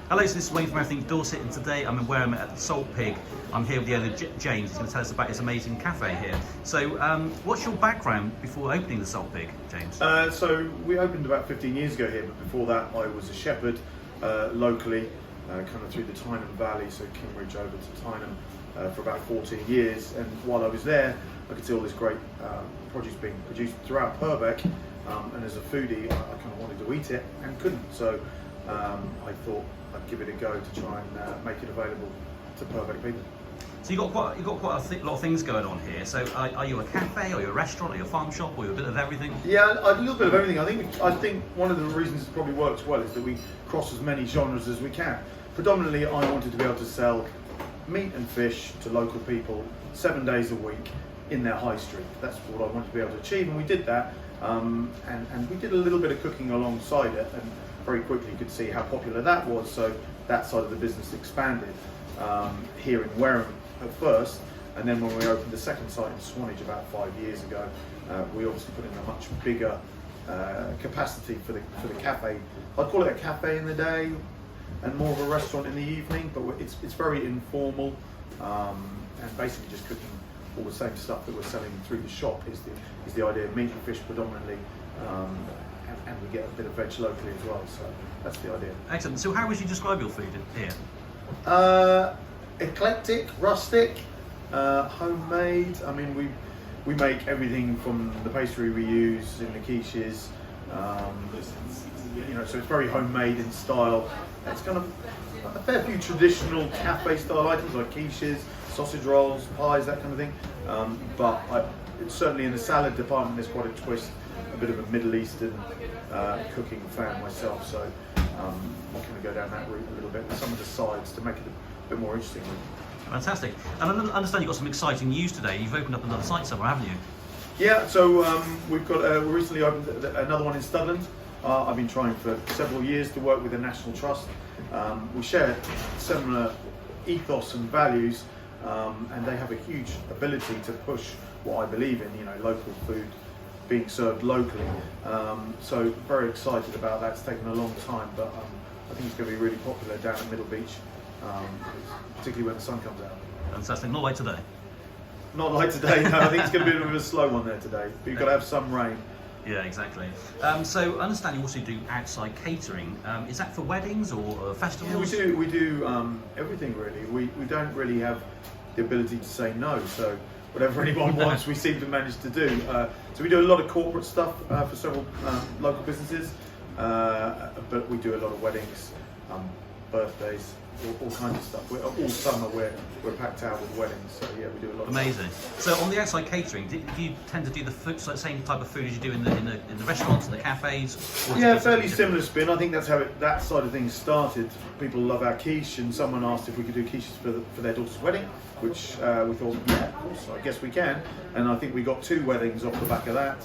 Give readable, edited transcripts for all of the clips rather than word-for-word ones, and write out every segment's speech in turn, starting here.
Hello, so this is Wayne from Everything Dorset, and today I'm in Wareham at the Salt Pig. I'm here with the owner James. He's going to tell us about his amazing cafe here. So, what's your background before opening the Salt Pig, James? So we opened about 15 years ago here, but before that I was a shepherd locally, kind of through the Tyne Valley, so Kingbridge over to Tyne for about 14 years. And while I was there, I could see all this great produce being produced throughout Purbeck, and as a foodie, I kind of wanted to eat it and couldn't. So I thought I'd give it a go to try and make it available to Purbeck people. So you've got quite a lot of things going on here. So are you a cafe, or you a restaurant, or you a farm shop, or you a bit of everything? Yeah, a little bit of everything. I think one of the reasons it probably works well is that we cross as many genres as we can. Predominantly, I wanted to be able to sell meat and fish to local people 7 days a week in their high street. That's what I wanted to be able to achieve, and we did that. And we did a little bit of cooking alongside it, and very quickly you could see how popular that was. So that side of the business expanded here in Wareham at first, and then when we opened the second site in Swanage about 5 years ago, we obviously put in a much bigger capacity for the cafe. I'd call it a cafe in the day and more of a restaurant in the evening, but it's very informal, and basically just cooking all the same stuff that we're selling through the shop is the idea. Meat and fish predominantly, and we get a bit of veg locally as well, so that's the idea. Excellent. So how would you describe your food here? Eclectic, rustic, homemade. I mean, we make everything from the pastry we use in the quiches, so it's very homemade in style. It's kind of a fair few traditional cafe style items like quiches, sausage rolls, pies, that kind of thing. But it's certainly in the salad department there's quite a twist, a bit of a Middle Eastern cooking fan myself, so we're going to go down that route a little bit with some of the sides to make it a bit more interesting. Fantastic. And I understand you've got some exciting news today. You've opened up another site somewhere, haven't you? Yeah, so we've got we recently opened another one in Studland. I've been trying for several years to work with the National Trust. We share similar ethos and values, and they have a huge ability to push what I believe in, local food being served locally. So very excited about that. It's taken a long time, but I think it's going to be really popular down at Middle Beach, particularly when the sun comes out. Fantastic. Not like today. Not like today, no. I think it's going to be a bit of a slow one there today, but you've got to have some rain. Yeah, exactly. So I understand you also do outside catering. Is that for weddings or festivals? Yeah, we do everything really. We don't really have the ability to say no, so whatever anyone wants we seem to manage to do. So we do a lot of corporate stuff for several local businesses, but we do a lot of weddings, birthdays, all kinds of stuff. All summer we're packed out with weddings, so yeah, we do a lot. Amazing. Of stuff. So on the outside catering, do you tend to do the food, so the same type of food as you do in the restaurants and the cafes? Yeah, fairly similar spin. I think that's how that side of things started. People love our quiche, and someone asked if we could do quiches for their daughter's wedding, which we thought, yeah, of course, I guess we can. And I think we got 2 weddings off the back of that,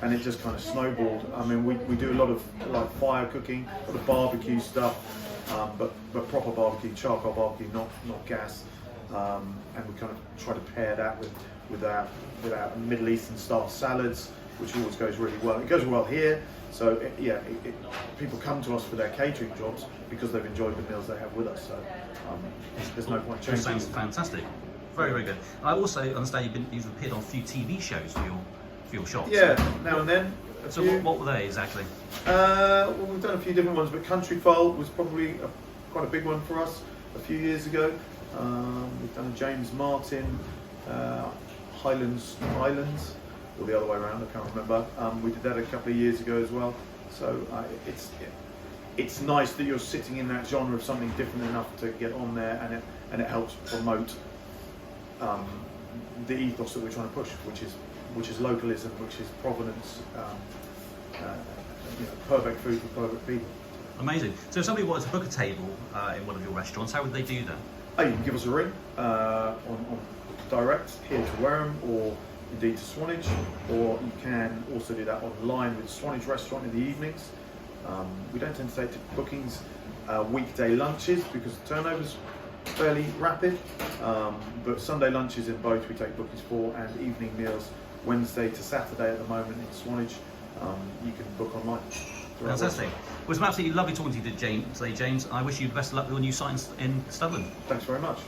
and it just kind of snowballed. I mean, we do a lot of like fire cooking, a lot of barbecue stuff. But proper barbecue, charcoal barbecue, not gas, and we kind of try to pair that with our Middle Eastern style salads, which always goes really well. It goes well here, so people come to us for their catering jobs because they've enjoyed the meals they have with us. So there's no point changing. Sounds fantastic. Very, very good. I also understand you've appeared on a few TV shows for your shop. Yeah, now and then. So what were they exactly? Well, we've done a few different ones, but Countryfold was probably quite a big one for us a few years ago. We've done a James Martin, Highlands, or the other way around, I can't remember. We did that a couple of years ago as well. So it's nice that you're sitting in that genre of something different enough to get on there, and it helps promote the ethos that we're trying to push, which is localism, which is provenance, Purbeck food for Purbeck people. Amazing. So if somebody wanted to book a table in one of your restaurants, how would they do that? Oh, you can give us a ring on direct here to Wareham, or indeed to Swanage, or you can also do that online with Swanage Restaurant in the evenings. We don't tend to take bookings weekday lunches because the turnover's fairly rapid, but Sunday lunches in both we take bookings for, and evening meals Wednesday to Saturday at the moment in Swanage. You can book online. the right Fantastic. website. Well, it's been absolutely lovely talking to you today, James. I wish you the best of luck with your new site in Studland. Thanks very much.